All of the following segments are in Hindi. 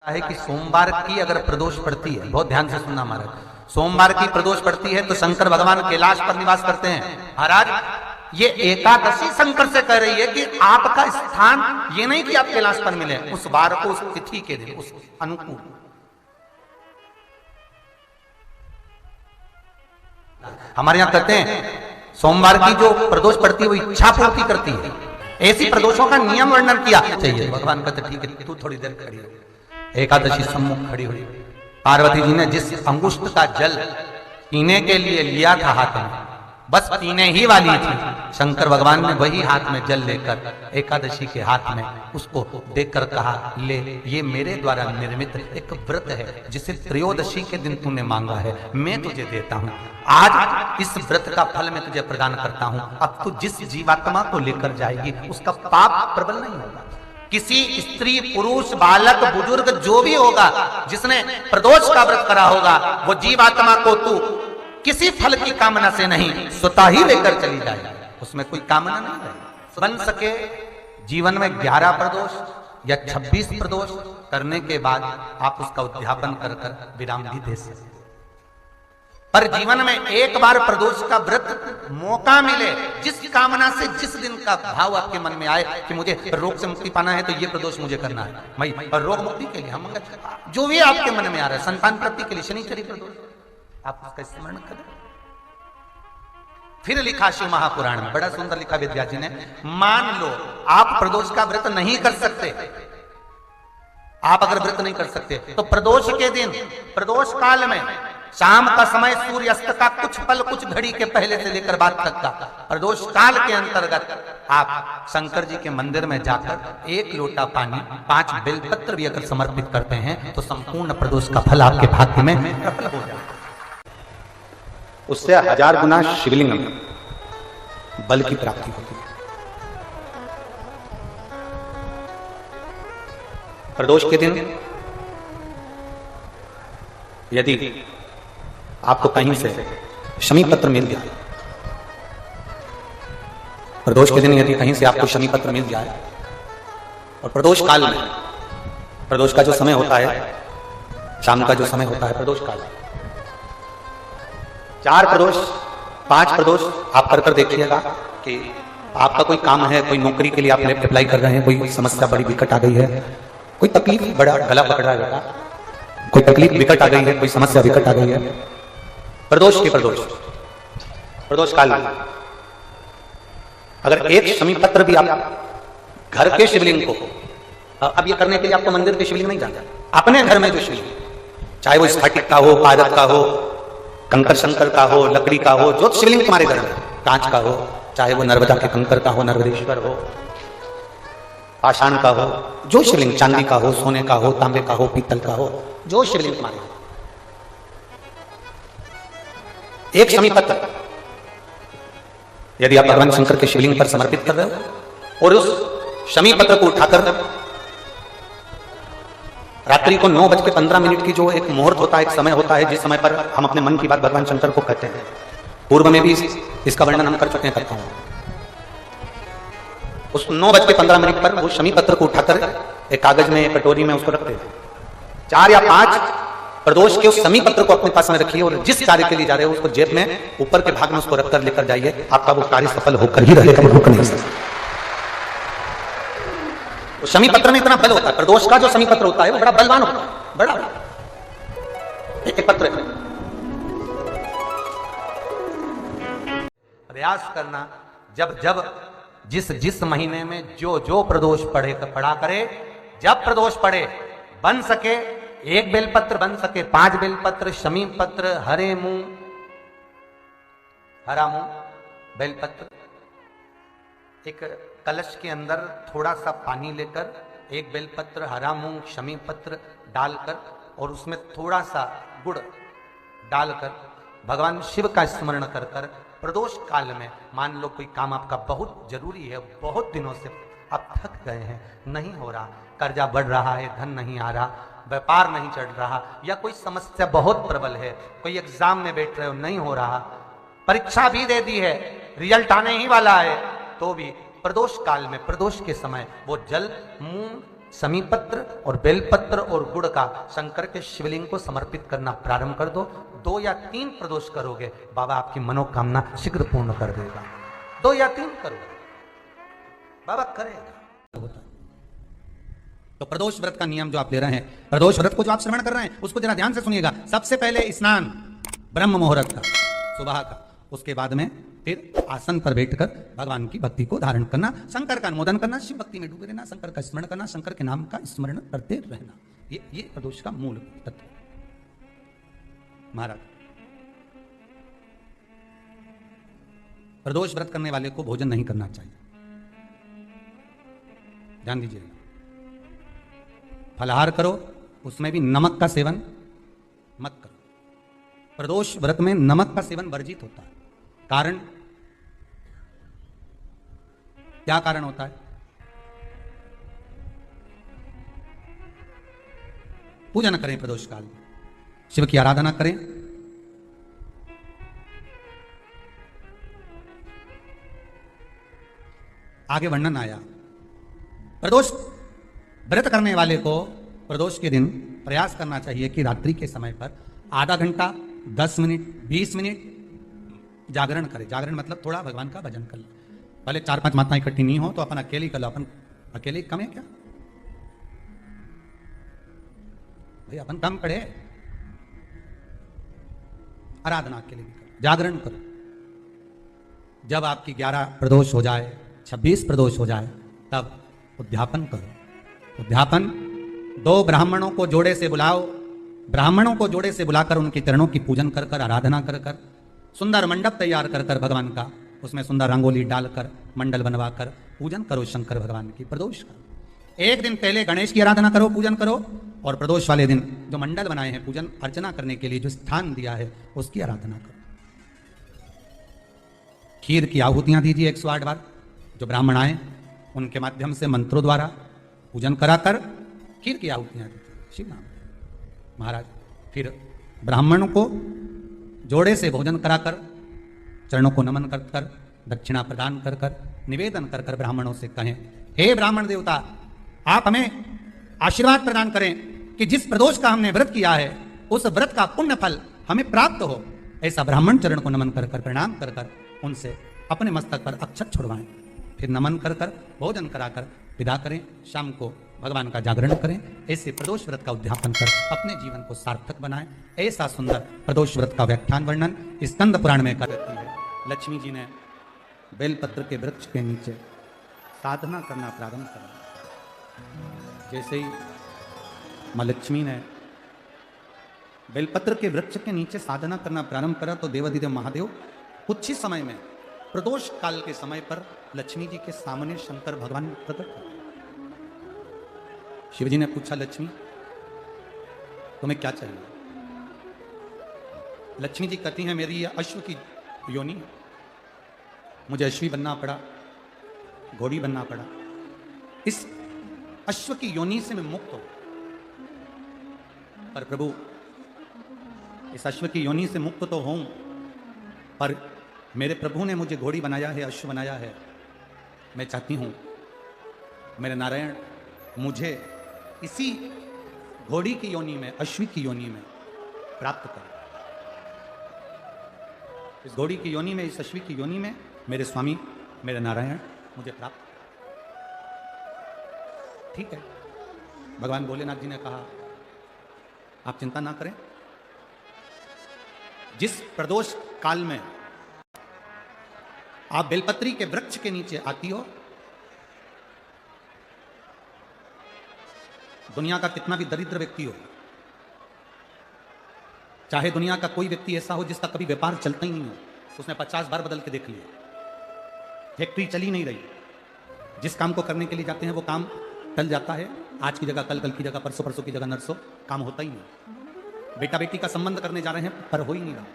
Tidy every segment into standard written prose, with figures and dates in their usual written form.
है कि सोमवार की अगर प्रदोष पड़ती है, बहुत ध्यान से सुनना महाराज, सोमवार की प्रदोष पड़ती है तो शंकर भगवान कैलाश पर निवास करते हैं। महाराज ये एकादशी शंकर से कह रही है कि आपका स्थान ये नहीं कि आप कैलाश पर मिले, उस वार को, उस तिथि के दिन, उस अनुकूल। हमारे यहां कहते हैं सोमवार की जो प्रदोष पड़ती है वो इच्छा पूर्ति करती है, ऐसी प्रदोषों का नियम वर्णन किया चाहिए। भगवान कहते ठीक है तू थोड़ी देर खड़ी हो। एकादशी सम्मुख खड़ी हुई, पार्वती जी ने जिस अंगुष्ठ का जल पीने के लिए लिया था हाथ में, बस पीने ही वाली थी, शंकर भगवान ने वही हाथ में जल लेकर एकादशी के हाथ में उसको देकर कहा ले, ये मेरे द्वारा निर्मित एक व्रत है जिसे त्रयोदशी के दिन तूने मांगा है, मैं तुझे देता हूं। आज इस व्रत का फल मैं तुझे प्रदान करता हूं। अब तू जिस जीवात्मा को लेकर जाएगी उसका पाप प्रबल नहीं होगा। किसी स्त्री, पुरुष, बालक, बुजुर्ग जो भी होगा जिसने प्रदोष का व्रत करा होगा, वो जीवात्मा को तू किसी फल की कामना से नहीं, स्वतः ही लेकर चली जाएगी, उसमें कोई कामना नहीं है। बन सके जीवन में 11 प्रदोष या 26 प्रदोष करने के बाद आप उसका उद्यापन कर कर विराम भी दे सकते, पर जीवन में एक बार प्रदोष का व्रत मौका मिले, जिस कामना से, जिस दिन का भाव आपके मन में आए कि मुझे रोग से मुक्ति पाना है तो ये प्रदोष मुझे करना है भाई, और रोग मुक्ति के लिए हम जो भी आपके मन में आ रहा है, संतान प्राप्ति के लिए शनिचरी प्रदोष, आप उसका स्मरण करें। फिर लिखा शिव महापुराण में, बड़ा सुंदर लिखा विद्यार्थी जी ने, मान लो आप प्रदोष का व्रत नहीं कर सकते, आप अगर व्रत नहीं कर सकते तो प्रदोष के दिन, प्रदोष काल में शाम का समय, सूर्यास्त का कुछ पल, कुछ घड़ी के पहले से लेकर बाद तक का प्रदोष काल के अंतर्गत आप शंकर जी के मंदिर में जाकर 1 लोटा पानी, 5 बेलपत्र भी अगर समर्पित करते हैं तो संपूर्ण प्रदोष का फल आपके भाग्य में प्रबल हो जाए। उससे 1000 गुना शिवलिंग में बल की प्राप्ति होती है। प्रदोष के दिन यदि आपको कहीं से शमी पत्र मिल जाए, प्रदोष के दिन यदि कहीं से आपको शमी पत्र मिल जाए, और प्रदोष काल में, प्रदोष का जो समय होता है, शाम का जो समय होता है प्रदोष काल, 4 प्रदोष, 5 प्रदोष आप कर देखिएगा कि आपका कोई काम है, कोई नौकरी के लिए आप अप्लाई कर रहे हैं, कोई समस्या बड़ी विकट आ गई है, कोई तकलीफ, बड़ा गला पकड़ रहा है, कोई तकलीफ विकट आ गई है, कोई समस्या विकट आ गई है, प्रदोष के प्रदोष काल में अगर 1 शमी पत्र भी आप घर के शिवलिंग को, अब ये करने के लिए आपको मंदिर के शिवलिंग नहीं जाना, अपने घर में जो शिवलिंग, चाहे वो स्फटिक का हो, पारद का हो, कंकर शंकर का हो, लकड़ी का हो, जो शिवलिंग तुम्हारे घर में, कांच का हो, चाहे वो नर्मदा के कंकर का हो, नर्मदेश्वर हो, पाषाण का हो, जो शिवलिंग, चांदी का हो, सोने का हो, तांबे का हो, पीतल का हो, जो शिवलिंग तुम्हारे, 1 शमी पत्र यदि आप भगवान शंकर के शिवलिंग पर समर्पित कर रहे हो, और उस शमी पत्र को उठाकर रात्रि को 9:15 की जो एक मुहूर्त होता है, एक समय होता है, जिस समय पर हम अपने मन की बात भगवान शंकर को कहते हैं, पूर्व में भी इसका वर्णन हम कर चुके हैं, करता हूं, उस 9:15 पर वो शमी पत्र को उठाकर एक कागज में, कटोरी में उसको रखते हैं। 4 या 5 प्रदोष के उस शमी पत्र को अपने पास में रखिए, और जिस कार्य के लिए जा रहे हो उसको जेब में ऊपर के भाग में उसको रखकर लेकर जाइए, आपका वो कार्य सफल होकर ही रहेगा, रुक नहीं सकता। शमी पत्र में इतना बल होता है, प्रदोष का जो शमी पत्र होता है वो बड़ा बलवान होता है, बड़ा एक पत्र। प्रयास करना, जब जब जिस महीने में जो प्रदोष पड़ा करे, जब प्रदोष पड़े, बन सके 1 बेलपत्र, बन सके 5 बेलपत्र, शमी पत्र, हरे मूंग, हरा मूंग, बेलपत्र, एक कलश के अंदर थोड़ा सा पानी लेकर 1 बेलपत्र, हरा मूंग, शमी पत्र डालकर, और उसमें थोड़ा सा गुड़ डालकर भगवान शिव का स्मरण कर कर प्रदोष काल में, मान लो कोई काम आपका बहुत जरूरी है, बहुत दिनों से आप थक गए हैं, नहीं हो रहा, कर्जा बढ़ रहा है, धन नहीं आ रहा, व्यापार नहीं चढ़ रहा, या कोई समस्या बहुत प्रबल है, कोई एग्जाम में बैठ रहे हो, नहीं हो रहा, परीक्षा भी दे दी है, रिजल्ट आने ही वाला है, तो भी प्रदोष काल में, प्रदोष के समय वो जल मूंग समीपत्र और बेलपत्र और गुड़ का शंकर के शिवलिंग को समर्पित करना प्रारंभ कर दो। 2 या 3 प्रदोष करोगे, बाबा आपकी मनोकामना शीघ्र पूर्ण कर देगा। 2 या 3 करो, बाबा करेगा। तो प्रदोष व्रत का नियम जो आप ले रहे हैं, प्रदोष व्रत को जो आप श्रवण कर रहे हैं, उसको जरा ध्यान से सुनिएगा। सबसे पहले स्नान ब्रह्म मुहूर्त का, सुबह का, उसके बाद में फिर आसन पर बैठकर भगवान की भक्ति को धारण करना, शंकर का अनुमोदन करना, शिव भक्ति में डूबे रहना, शंकर का स्मरण करना, शंकर के नाम का स्मरण करते रहना। ये प्रदोष का मूल तत्व। महाराज, प्रदोष व्रत करने वाले को भोजन नहीं करना चाहिए, ध्यान दीजिएगा। फलाहार करो, उसमें भी नमक का सेवन मत करो। प्रदोष व्रत में नमक का सेवन वर्जित होता है। कारण क्या कारण होता है? पूजा न करें प्रदोष काल में, शिव की आराधना करें। आगे वर्णन आया, प्रदोष व्रत करने वाले को प्रदोष के दिन प्रयास करना चाहिए कि रात्रि के समय पर आधा घंटा, 10 मिनट, 20 मिनट जागरण करे। जागरण मतलब थोड़ा भगवान का भजन कर ले। पहले 4-5 माताएं इकट्ठी नहीं हो तो अपन अकेले कर लो। अपन अकेले कम है क्या भाई? अपन कम पड़े, आराधना अकेले भी करो, जागरण करो। जब आपकी 11 प्रदोष हो जाए, 26 प्रदोष हो जाए, तब उद्यापन करो। उद्यापन 2 ब्राह्मणों को जोड़े से बुलाओ। ब्राह्मणों को जोड़े से बुलाकर उनके चरणों की पूजन कर कर, आराधना कर कर, सुंदर मंडप तैयार कर कर भगवान का, उसमें सुंदर रंगोली डालकर, मंडल बनवाकर पूजन करो शंकर भगवान की प्रदोष का। एक दिन पहले गणेश की आराधना करो, पूजन करो, और प्रदोष वाले दिन जो मंडल बनाए हैं पूजन अर्चना करने के लिए, जो स्थान दिया है, उसकी आराधना करो। खीर की आहुतियां दीजिए 108 बार। जो ब्राह्मण आए उनके माध्यम से मंत्रों द्वारा पूजन कराकर खीर की आहुतियां दीजिए शिव नाम। महाराज, फिर ब्राह्मणों को जोड़े से भोजन कराकर, चरणों को नमन कर कर, दक्षिणा प्रदान कर कर, निवेदन कर कर ब्राह्मणों से कहें, हे ब्राह्मण देवता, आप हमें आशीर्वाद प्रदान करें कि जिस प्रदोष का हमने व्रत किया है, उस व्रत का पुण्य फल हमें प्राप्त हो। ऐसा ब्राह्मण चरण को नमन कर कर, प्रणाम कर कर, उनसे अपने मस्तक पर अक्षत छुड़वाएं। फिर नमन कर कर, भोजन कराकर विदा करें। शाम को भगवान का जागरण करें। ऐसे प्रदोष व्रत का उद्यापन कर अपने जीवन को सार्थक बनाएं। ऐसा सुंदर प्रदोष व्रत का व्याख्यान वर्णन स्कंद पुराण में करती है। लक्ष्मी जी ने बेलपत्र के वृक्ष के नीचे साधना करना प्रारंभ कर। जैसे ही मां लक्ष्मी ने बेलपत्र के वृक्ष के नीचे साधना करना प्रारंभ करा, तो देवाधिदेव महादेव कुछ ही समय में, प्रदोष काल के समय पर, लक्ष्मी जी के सामने शंकर भगवान प्रकट हुए। शिव जी ने पूछा, लक्ष्मी तुम्हें क्या चाहिए? लक्ष्मी जी कहती हैं, मेरी यह अश्व की योनि है, मुझे अश्वी बनना पड़ा, घोड़ी बनना पड़ा। इस अश्व की योनि से मैं मुक्त हूं। पर प्रभु, इस अश्व की योनि से मुक्त तो हूं, पर मेरे प्रभु ने मुझे घोड़ी बनाया है, अश्व बनाया है। मैं चाहती हूं मेरे नारायण मुझे इसी घोड़ी की योनि में, अश्वी की योनि में प्राप्त कर। इस घोड़ी की योनि में, इस अश्वी की योनि में मेरे स्वामी, मेरे नारायण मुझे प्राप्त। ठीक है, भगवान भोलेनाथ जी ने कहा, आप चिंता ना करें। जिस प्रदोष काल में आप बेलपत्री के वृक्ष के नीचे आती हो, दुनिया का कितना भी दरिद्र व्यक्ति हो, चाहे दुनिया का कोई व्यक्ति ऐसा हो जिसका कभी व्यापार चलता ही नहीं हो, उसने 50 बार बदल के देख लिया, फैक्ट्री चली नहीं रही, जिस काम को करने के लिए जाते हैं वो काम टल जाता है, आज की जगह कल, कल की जगह परसों, परसों की जगह नरसों, काम होता ही नहीं। बेटा बेटी का संबंध करने जा रहे हैं पर हो ही नहीं रहा।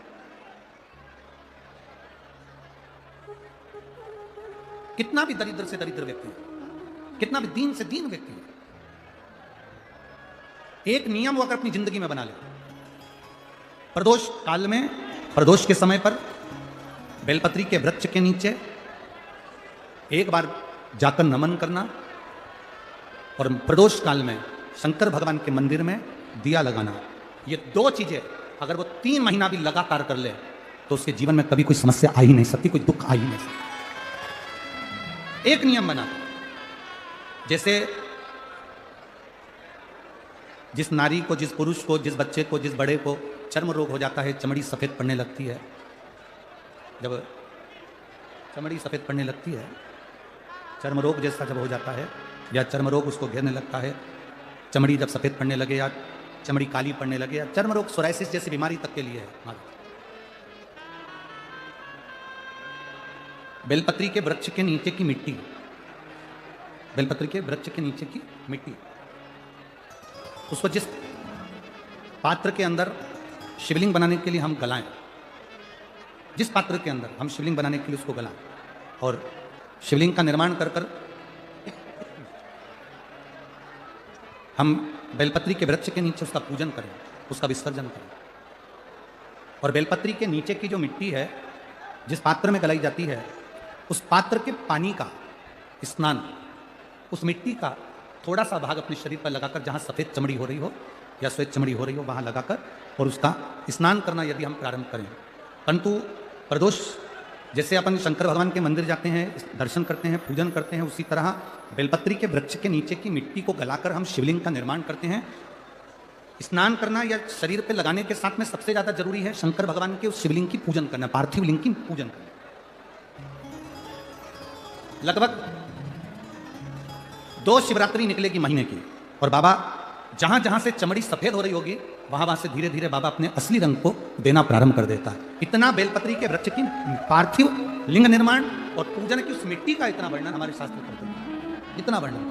कितना भी दरिद्र से दरिद्र व्यक्ति है, कितना भी दीन से दीन व्यक्ति है, एक नियम वो अगर अपनी जिंदगी में बना ले, प्रदोष काल में, प्रदोष के समय पर बेलपत्री के वृक्ष के नीचे एक बार जाकर नमन करना, और प्रदोष काल में शंकर भगवान के मंदिर में दिया लगाना, ये दो चीजें अगर वो 3 महीना भी लगातार कर ले तो उसके जीवन में कभी कोई समस्या आ ही नहीं सकती, कोई दुख आ ही नहीं सकता। एक नियम बना, जैसे जिस नारी को, जिस पुरुष को, जिस बच्चे को, जिस बड़े को चर्म रोग हो जाता है, चमड़ी सफेद पड़ने लगती है, जब चमड़ी सफेद पड़ने लगती है, चर्म रोग जैसा जब हो जाता है या चर्म रोग उसको घेरने लगता है, चमड़ी जब सफेद पड़ने लगे या चमड़ी काली पड़ने लगे या चर्म रोग सोराइसिस जैसी बीमारी तक के लिए है, बेलपत्री के वृक्ष के नीचे की मिट्टी, बेलपत्री के वृक्ष के नीचे की मिट्टी, उसको जिस पात्र के अंदर शिवलिंग बनाने के लिए हम गलाएं, जिस पात्र के अंदर हम शिवलिंग बनाने के लिए उसको गलाएं और शिवलिंग का निर्माण कर कर हम बेलपत्री के वृक्ष के नीचे उसका पूजन करें, उसका विसर्जन करें। और बेलपत्री के नीचे की जो मिट्टी है जिस पात्र में गलाई जाती है, उस पात्र के पानी का स्नान, उस मिट्टी का थोड़ा सा भाग अपने शरीर पर लगाकर, जहाँ सफ़ेद चमड़ी हो रही हो या श्वेत चमड़ी हो रही हो वहाँ लगाकर और उसका स्नान करना यदि हम प्रारंभ करें। परंतु प्रदोष जैसे अपन शंकर भगवान के मंदिर जाते हैं, दर्शन करते हैं, पूजन करते हैं, उसी तरह बेलपत्री के वृक्ष के नीचे की मिट्टी को गलाकर हम शिवलिंग का निर्माण करते हैं। स्नान करना या शरीर पे लगाने के साथ में सबसे ज़्यादा जरूरी है शंकर भगवान के उस शिवलिंग की पूजन करना, पार्थिव लिंग की पूजन करना। लगभग 2 शिवरात्रि निकलेगी महीने की और बाबा जहां जहां से चमड़ी सफेद हो रही होगी वहां से धीरे धीरे बाबा अपने असली रंग को देना प्रारंभ कर देता है। इतना बेलपत्री के वृक्ष की पार्थिव लिंग निर्माण और पूजन की उस मिट्टी का इतना वर्णन हमारे शास्त्र करते हैं, इतना वर्णन।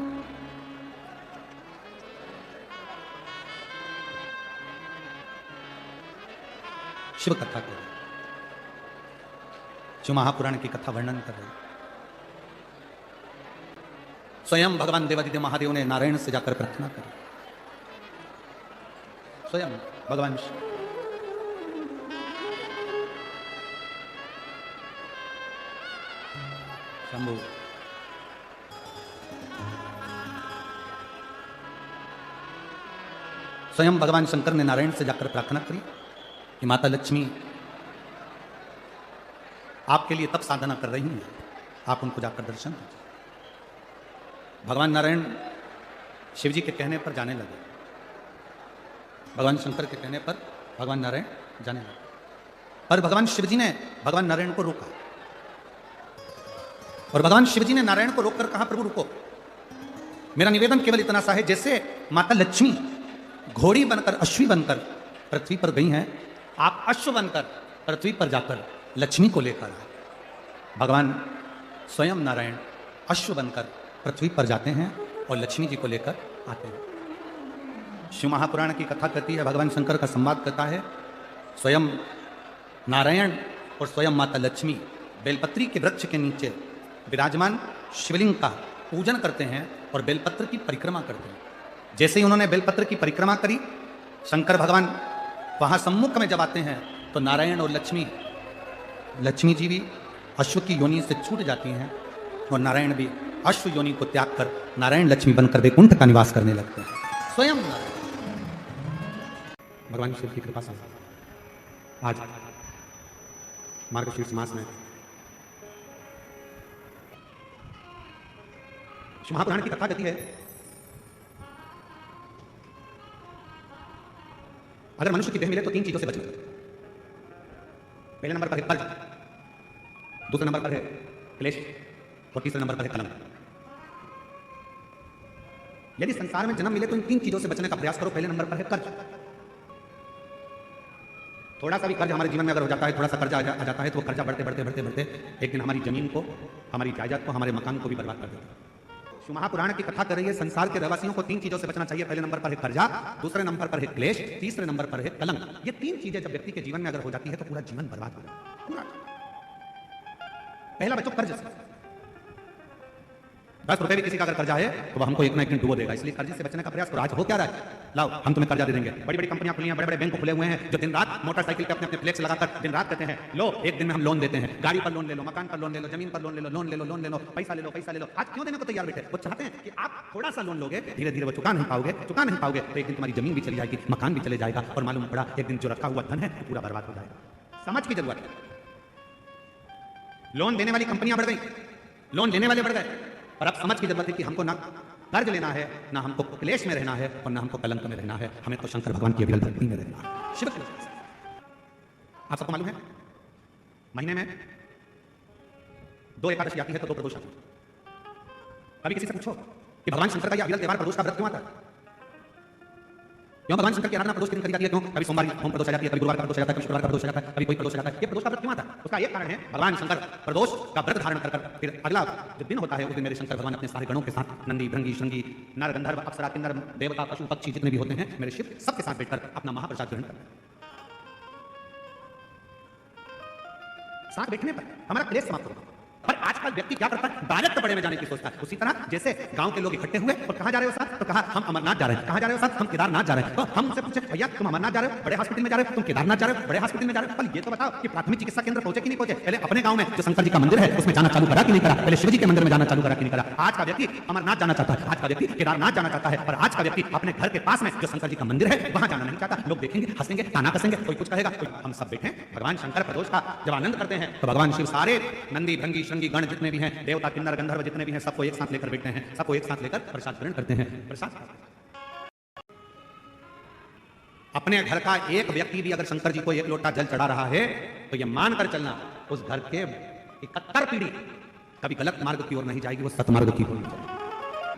शिव कथा कर रहे, शिव महापुराण की कथा वर्णन कर रहे। स्वयं भगवान देवादिदेव महादेव ने नारायण से जाकर प्रार्थना करी, स्वयं भगवान शंभु स्वयं भगवान शंकर ने नारायण से जाकर प्रार्थना करी कि माता लक्ष्मी आपके लिए तप साधना कर रही हैं, आप उनको जाकर दर्शन दीजिए। भगवान नारायण शिव जी के कहने पर जाने लगे, भगवान शंकर के कहने पर भगवान नारायण जाने लगे, पर भगवान शिव जी ने भगवान नारायण को रोका और भगवान शिव जी ने नारायण को रोककर कहा, प्रभु रुको, मेरा निवेदन केवल इतना सा है, जैसे माता लक्ष्मी घोड़ी बनकर, अश्वी बनकर पृथ्वी पर गई हैं, आप अश्व बनकर पृथ्वी पर जाकर लक्ष्मी को लेकर आए। भगवान स्वयं नारायण अश्व बनकर पृथ्वी पर जाते हैं और लक्ष्मी जी को लेकर आते हैं। शिव महापुराण की कथा कहती है, भगवान शंकर का संवाद करता है, स्वयं नारायण और स्वयं माता लक्ष्मी बेलपत्री के वृक्ष के नीचे विराजमान शिवलिंग का पूजन करते हैं और बेलपत्र की परिक्रमा करते हैं। जैसे ही उन्होंने बेलपत्र की परिक्रमा करी, शंकर भगवान वहाँ सम्मुख में जब आते हैं तो नारायण और लक्ष्मी जी भी अश्व की योनि से छूट जाती हैं और नारायण भी अश्व योनि को त्याग कर नारायण लक्ष्मी बनकर वैकुंठ का निवास करने लगते हैं। स्वयं भगवान शिव की कृपा से आज मार्गशीर्ष मास में शिव महापुराण की कथा कहती है, अगर मनुष्य की देह मिले तो 3 चीजों से बचना। पहले नंबर पर है कर्ज, दूसरे नंबर पर है क्लेश और तीसरे नंबर पर है कलंक। यदि संसार में जन्म मिले तो इन 3 चीजों से बचने का प्रयास करो। पहले नंबर पर है कर्ज। थोड़ा सा भी कर्ज हमारे जीवन में अगर हो जाता है, थोड़ा सा कर्जा आ जाता है तो वो कर्जा बढ़ते बढ़ते बढ़ते बढ़ते एक दिन हमारी जमीन को, हमारी जायदाद को, हमारे मकान को भी बर्बाद कर देता है। शिव महापुराण की कथा कर रही है, संसार के रहवासियों को 3 चीजों से बचना चाहिए। पहले नंबर पर है कर्जा, दूसरे नंबर पर है क्लेश, तीसरे नंबर पर है कलंक। ये 3 चीजें जब व्यक्ति के जीवन में अगर हो जाती है तो पूरा जीवन बर्बाद हो जाता है। पहला बचो कर्ज से। ₹10 भी किसी का अगर कर्जा है तो वह हमको एक ना एक दिन डुबो देगा, इसलिए कर्जे से बचने का प्रयास करो। आज हो क्या रहा है, लाओ हम तुम्हें कर्जा दे देंगे। बड़ी बड़ी कंपनियां खुली हैं, बड़े बड़े बैंक खुले हुए हैं जो दिन रात मोटरसाइकिल पे अपने अपने फ्लेक्स लगाकर दिन रात कहते हैं लो एक दिन में हम लोन देते हैं, गाड़ी पर लोन ले लो, मकान पर लोन ले लो, जमीन पर लोन ले लो, लोन ले लो, लोन ले लो, पैसा ले लो, पैसा ले लो। आज क्यों देने को तैयार बैठे? वो चाहते हैं कि आप थोड़ा सा लोन लोगे, धीरे धीरे वो चुका नहीं पाओगे तो एक दिन तुम्हारी जमीन भी चली जाएगी, मकान भी चले जाएगा और मालूम पड़ा एक दिन जो रखा हुआ धन है वो पूरा बर्बाद हो जाएगा। समझ की जरूरत है। लोन देने वाली कंपनियां बढ़ गई, लोन लेने वाले बढ़ गए, और अब समझ की जरूरत है कि हमको ना कर्ज लेना है, ना हमको क्लेश में रहना है और ना हमको कलंक में रहना है। हमें तो शंकर भगवान की अविरल भक्ति में रहना है। शिव आप सबको मालूम है महीने में 2 एकादशी आती है तो 2 प्रदोष आती है। कभी किसी से पूछो कि भगवान शंकर का यह अविरल त्योहार प्रदोष का व्रत क्यों आता है? क्यों भगवान शंकर की आराधना प्रदोष के दिन करी जाती है? क्यों? कभी सोमवार की होम प्रदोष आ जाती है, कभी गुरुवार का प्रदोष आ जाता है, कभी शुक्रवार का प्रदोष आ जाता है, कभी कोई प्रदोष आ जाता है। ये प्रदोष का व्रत क्यों आता है? उसका एक कारण है, भगवान शंकर प्रदोष का व्रत धारण कर फिर अगला जो दिन होता है उस दिन मेरे शंकर भगवान अपने सारे गणों के साथ नंदी भृंगी श्रृंगी नर गंधर्व अप्सरा किन्नर देवता पशु पक्षी जितने भी होते हैं मेरे शिव सबके साथ बैठकर अपना महाप्रसाद ग्रहण करते हैं। साथ बैठने पर हमारा क्लेश समाप्त होगा। पर आजकल व्यक्ति क्या करता है, डायरेक्ट बड़े में जाने की सोचता है। उसी तरह जैसे गांव के लोग इकट्ठे हुए और कहां जा रहे हो साथ, तो कहा हम अमरनाथ जा रहे हैं। कहां जा रहे हो साथ, हम केदारनाथ जा रहे हैं। तो हम उनसे पूछे भैया तुम अमरनाथ जा रहे हो, बड़े हॉस्पिटल में जा रहे हो, तुम केदारनाथ जा रहे हो, बड़े हॉस्पिटल में जा रहे हो। कल ये तो बताओ कि प्राथमिक चिकित्सा केंद्र पहुंचे कि नहीं पहुंचे? पहले अपने गांव में जो शंकर जी का मंदिर है उसमें जाना चालू करा कि नहीं करा? पहले शिव जी के मंदिर में जाना चालू करा कि नहीं करा? आज का व्यक्ति अमरनाथ जाना चाहता है, आज का व्यक्ति केदारनाथ जाना चाहता है, और आज का व्यक्ति अपने घर के पास में जो शंकर जी का मंदिर है वहां जाना नहीं चाहता। लोग देखेंगे, हंसेंगे, ताना कसेंगे, कोई कुछ कहेगा। हम सब बैठे भगवान शंकर प्रदोष का जब आनंद करते हैं तो भगवान शिव सारे नंदी भृंगी श्रृंगी गण जितने भी हैं, देवता किन्नर गंधर्व जितने भी हैं, सबको एक साथ लेकर बैठते हैं, सबको एक साथ लेकर प्रसाद ग्रहण करते हैं। प्रसाद अपने घर का एक व्यक्ति भी अगर शंकर जी को 1 लोटा जल चढ़ा रहा है तो यह मानकर चलना उस घर के 71 पीढ़ी कभी गलत मार्ग की ओर नहीं जाएगी, वो सतमार्ग की ओर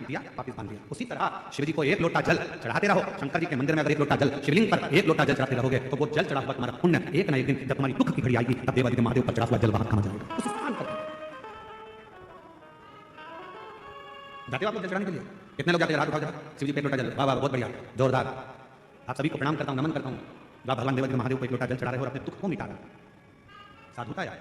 दिया वापिस बांध दिया। उसी तरह शिव जी को 1 लोटा जल चढ़ाते रहो। शंकर जी के मंदिर में अगर 1 लोटा जल, शिवलिंग पर 1 लोटा जल चढ़ाते रहोगे तो वो जल चढ़ा हुआ तुम्हारा पुण्य एक ना एक दिन जब तुम्हारी दुख की घड़ी आएगी तब देवादिदेव महादेव पर चढ़ा हुआ जल वहां कहां जाएगा? उस स्थान पर जाते हो आप लोग जल चढ़ाने के लिए? कितने लोग जाते हैं? हाथ उठाओ जरा। शिव जी पे 1 लोटा जल, वाह वाह बहुत बढ़िया, जोरदार। आप सभी को प्रणाम करता हूं, नमन करता हूं। भगवान देवादिदेव महादेव को 1 लोटा जल चढ़ा रहे हो और अपने दुख को मिटा रहे हो। साधुता यार।